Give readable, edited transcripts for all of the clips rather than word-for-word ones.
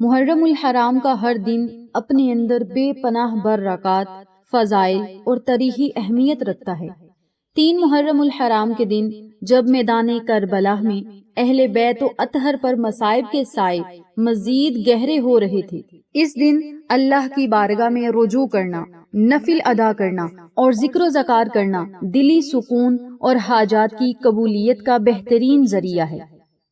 محرم الحرام کا ہر دن اپنے اندر بے پناہ برکات، فضائل اور تاریخی اہمیت رکھتا ہے۔ 3 محرم الحرام کے دن جب میدان کربلا میں اہل بیت و اطہر پر مصائب کے سائے مزید گہرے ہو رہے تھے، اس دن اللہ کی بارگاہ میں رجوع کرنا، نفل ادا کرنا اور ذکر و ذکار کرنا دلی سکون اور حاجات کی قبولیت کا بہترین ذریعہ ہے۔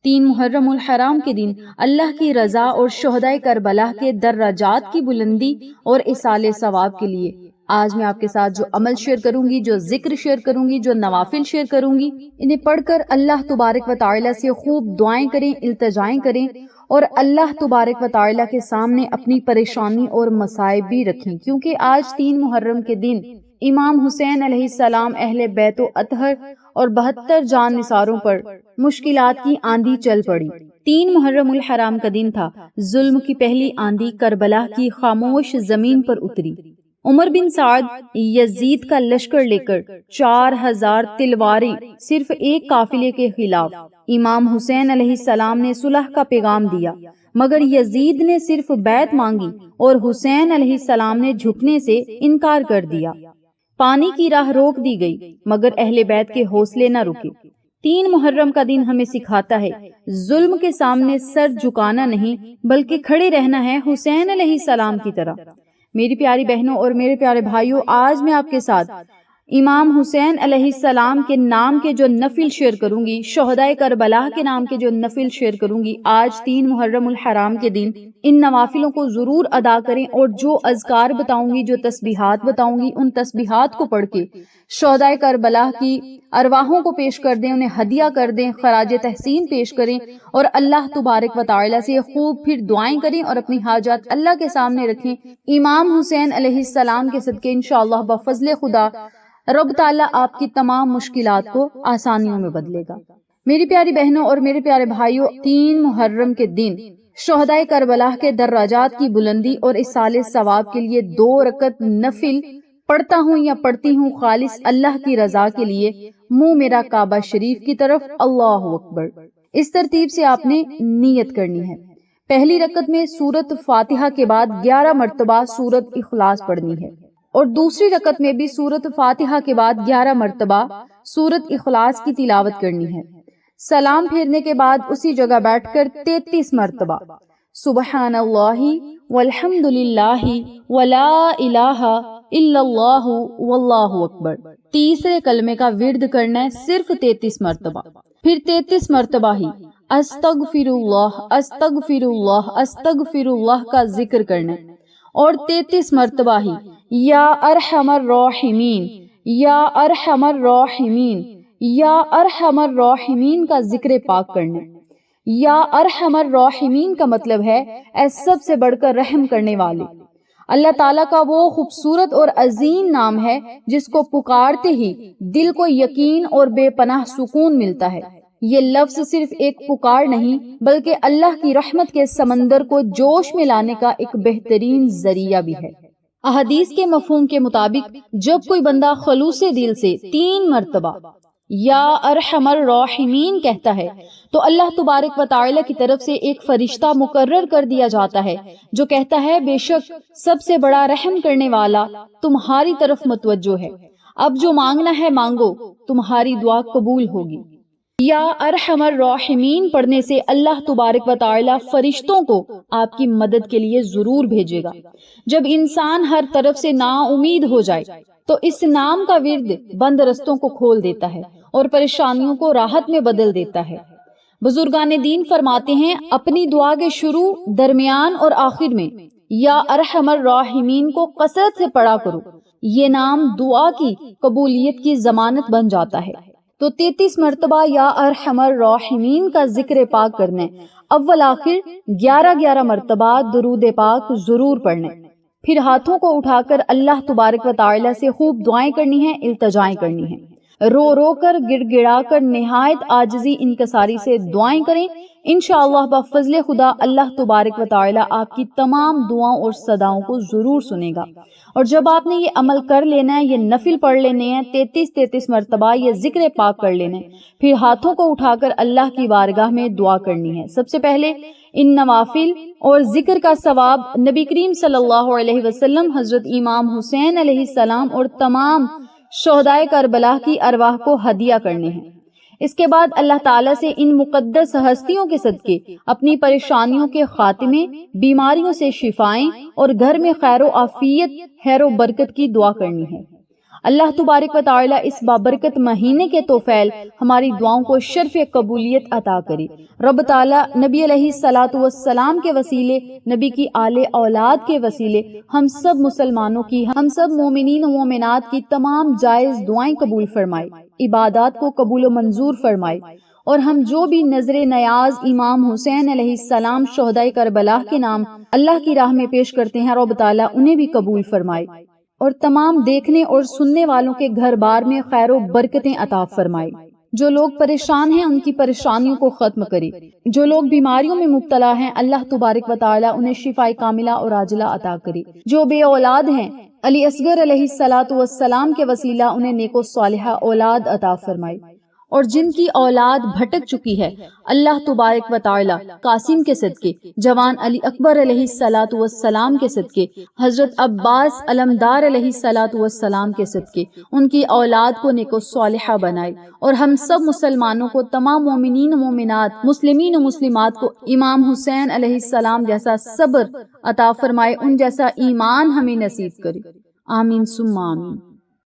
3 محرم الحرام کے دن اللہ کی رضا اور شہدائے کربلا کے درجات کی بلندی اور ایصال ثواب کے لیے آج میں آپ کے ساتھ جو عمل شیئر کروں گی، جو ذکر شیئر کروں گی، جو نوافل شیئر کروں گی، انہیں پڑھ کر اللہ تبارک و تعالیٰ سے خوب دعائیں کریں، التجائیں کریں اور اللہ تبارک و تعالیٰ کے سامنے اپنی پریشانی اور مصائب بھی رکھیں، کیونکہ آج 3 محرم کے دن امام حسین علیہ السلام اہل بیت و اطہر اور 72 جان نثاروں پر مشکلات کی آندھی چل پڑی۔ 3 محرم الحرام کا دن تھا، ظلم کی پہلی آندھی کربلا کی خاموش زمین پر اتری۔ عمر بن سعد یزید کا لشکر لے کر 4000 تلواریں صرف ایک قافلے کے خلاف امام حسین علیہ السلام نے صلح کا پیغام دیا، مگر یزید نے صرف بیعت مانگی اور حسین علیہ السلام نے جھکنے سے انکار کر دیا۔ پانی کی راہ روک دی گئی، مگر اہل بیت کے حوصلے نہ رکے۔ 3 محرم کا دن ہمیں سکھاتا ہے ظلم کے سامنے سر جھکانا نہیں بلکہ کھڑے رہنا ہے حسین علیہ السلام کی طرح۔ میری پیاری بہنوں اور میرے پیارے بھائیوں، آج میں آپ کے ساتھ امام حسین علیہ السلام کے نام کے جو نفل شیئر کروں گی، شہدائے کربلا کے نام کے جو نفل شیئر کروں گی، آج 3 محرم الحرام کے دن ان نوافلوں کو ضرور ادا کریں اور جو اذکار بتاؤں گی، جو تسبیحات بتاؤں گی، ان تسبیحات کو پڑھ کے شہدائے کربلا کی ارواحوں کو پیش کر دیں، انہیں ہدیہ کر دیں، خراج تحسین پیش کریں اور اللہ تبارک و تعالیٰ سے خوب پھر دعائیں کریں اور اپنی حاجات اللہ کے سامنے رکھیں۔ امام حسین علیہ السلام کے صدقے انشاءاللہ بفضل خدا رب تعالیٰ آپ کی تمام مشکلات کو آسانیوں میں بدلے گا۔ میری پیاری بہنوں اور میرے پیارے بھائیوں، 3 محرم کے دن شہدائے کربلا کے درجات کی بلندی اور ایصال ثواب کے لیے 2 رکعت نفل پڑھتا ہوں یا پڑھتی ہوں خالص اللہ کی رضا کے لیے، منہ میرا کعبہ شریف کی طرف، اللہ اکبر۔ اس ترتیب سے آپ نے نیت کرنی ہے۔ پہلی رکعت میں سورت فاتحہ کے بعد 11 مرتبہ سورت اخلاص پڑھنی ہے اور دوسری رکعت میں بھی سورت فاتحہ کے بعد 11 مرتبہ سورت اخلاص کی تلاوت کرنی ہے۔ سلام پھیرنے کے بعد اسی جگہ بیٹھ کر 33 مرتبہ سبحان اللہ والحمد للہ ولا الہ الا اللہ واللہ اکبر، تیسرے کلمے کا ورد کرنا ہے صرف 33 مرتبہ، پھر 33 مرتبہ ہی استغفر اللہ استغفر اللہ استغفر اللہ کا ذکر کرنا ہے اور 33 مرتبہ ہی یا ارحم الراحمین یا ارحم الراحمین یا ارحم الراحمین کا ذکر پاک کرنا ہے۔ یا ارحم الراحمین کا مطلب ہے اے سب سے بڑھ کر رحم کرنے والے۔ اللہ تعالیٰ کا وہ خوبصورت اور عظیم نام ہے جس کو پکارتے ہی دل کو یقین اور بے پناہ سکون ملتا ہے۔ یہ لفظ صرف ایک پکار نہیں بلکہ اللہ کی رحمت کے سمندر کو جوش میں لانے کا ایک بہترین ذریعہ بھی ہے۔ احادیث کے مفہوم کے مطابق جب کوئی بندہ خلوص دل سے 3 مرتبہ یا ارحم الراحمین کہتا ہے تو اللہ تبارک و تعالیٰ کی طرف سے ایک فرشتہ مقرر کر دیا جاتا ہے جو کہتا ہے بے شک سب سے بڑا رحم کرنے والا تمہاری طرف متوجہ ہے، اب جو مانگنا ہے مانگو، تمہاری دعا قبول ہوگی۔ یا ارحم الراحمین پڑھنے سے اللہ تبارک و تعالیٰ فرشتوں کو آپ کی مدد کے لیے ضرور بھیجے گا۔ جب انسان ہر طرف سے نا امید ہو جائے تو اس نام کا ورد بند رستوں کو کھول دیتا ہے اور پریشانیوں کو راحت میں بدل دیتا ہے۔ بزرگان دین فرماتے ہیں اپنی دعا کے شروع، درمیان اور آخر میں یا ارحم الراحمین کو کثرت سے پڑھا کرو، یہ نام دعا کی قبولیت کی ضمانت بن جاتا ہے۔ تو 33 مرتبہ یا ارحم الراحمین کا ذکر پاک کرنے، اول آخر 11 مرتبہ درود پاک ضرور پڑھنے، پھر ہاتھوں کو اٹھا کر اللہ تبارک و تعالیٰ سے خوب دعائیں کرنی ہیں، التجائیں کرنی ہیں۔ رو رو کر گڑ گڑا کر نہایت عاجزی انکساری سے دعائیں کریں، انشاءاللہ بفضل خدا اللہ تبارک و تعالی آپ کی تمام دعاؤں اور صداؤں کو ضرور سنے گا۔ اور جب آپ نے یہ عمل کر لینا ہے، یہ نفل پڑھ لینے ہیں، 33 مرتبہ یہ ذکر پاک کر لینے ہیں، پھر ہاتھوں کو اٹھا کر اللہ کی بارگاہ میں دعا کرنی ہے۔ سب سے پہلے ان نوافل اور ذکر کا ثواب نبی کریم صلی اللہ علیہ وسلم، حضرت امام حسین علیہ السلام اور تمام شہدائے کربلا کی ارواح کو ہدیہ کرنے ہیں۔ اس کے بعد اللہ تعالیٰ سے ان مقدس ہستیوں کے صدقے اپنی پریشانیوں کے خاتمے، بیماریوں سے شفائیں اور گھر میں خیر و عافیت، خیر و برکت کی دعا کرنی ہے۔ اللہ تبارک و تعالیٰ اس بابرکت مہینے کے توفیل ہماری دعاؤں کو شرف قبولیت عطا کرے۔ رب تعالیٰ نبی علیہ الصلاۃ والسلام کے وسیلے، نبی کی آل اولاد کے وسیلے ہم سب مسلمانوں کی، ہم سب مومنین و مومنات کی تمام جائز دعائیں قبول فرمائے، عبادات کو قبول و منظور فرمائے، اور ہم جو بھی نظر نیاز امام حسین علیہ السلام شہدائے کربلا کے نام اللہ کی راہ میں پیش کرتے ہیں، رب تعالیٰ انہیں بھی قبول فرمائے، اور تمام دیکھنے اور سننے والوں کے گھر بار میں خیر و برکتیں عطا فرمائے۔ جو لوگ پریشان ہیں ان کی پریشانیوں کو ختم کرے، جو لوگ بیماریوں میں مبتلا ہیں اللہ تبارک و تعالیٰ انہیں شفائے کاملہ اور عاجلہ عطا کرے، جو بے اولاد ہیں علی اصغر علیہ الصلاۃ والسلام کے وسیلہ انہیں نیک و صالحہ اولاد عطا فرمائے، اور جن کی اولاد بھٹک چکی ہے اللہ تبارک و تعالی قاسم کے صدقے، جوان علی اکبر علیہ الصلاۃ والسلام کے صدقے، حضرت عباس علمدار علیہ الصلاۃ والسلام کے صدقے ان کی اولاد کو نیک و صالحہ بنائے، اور ہم سب مسلمانوں کو، تمام مومنین و مومنات، مسلمین و مسلمات کو امام حسین علیہ السلام جیسا صبر عطا فرمائے، ان جیسا ایمان ہمیں نصیب کرے، آمین ثم آمین۔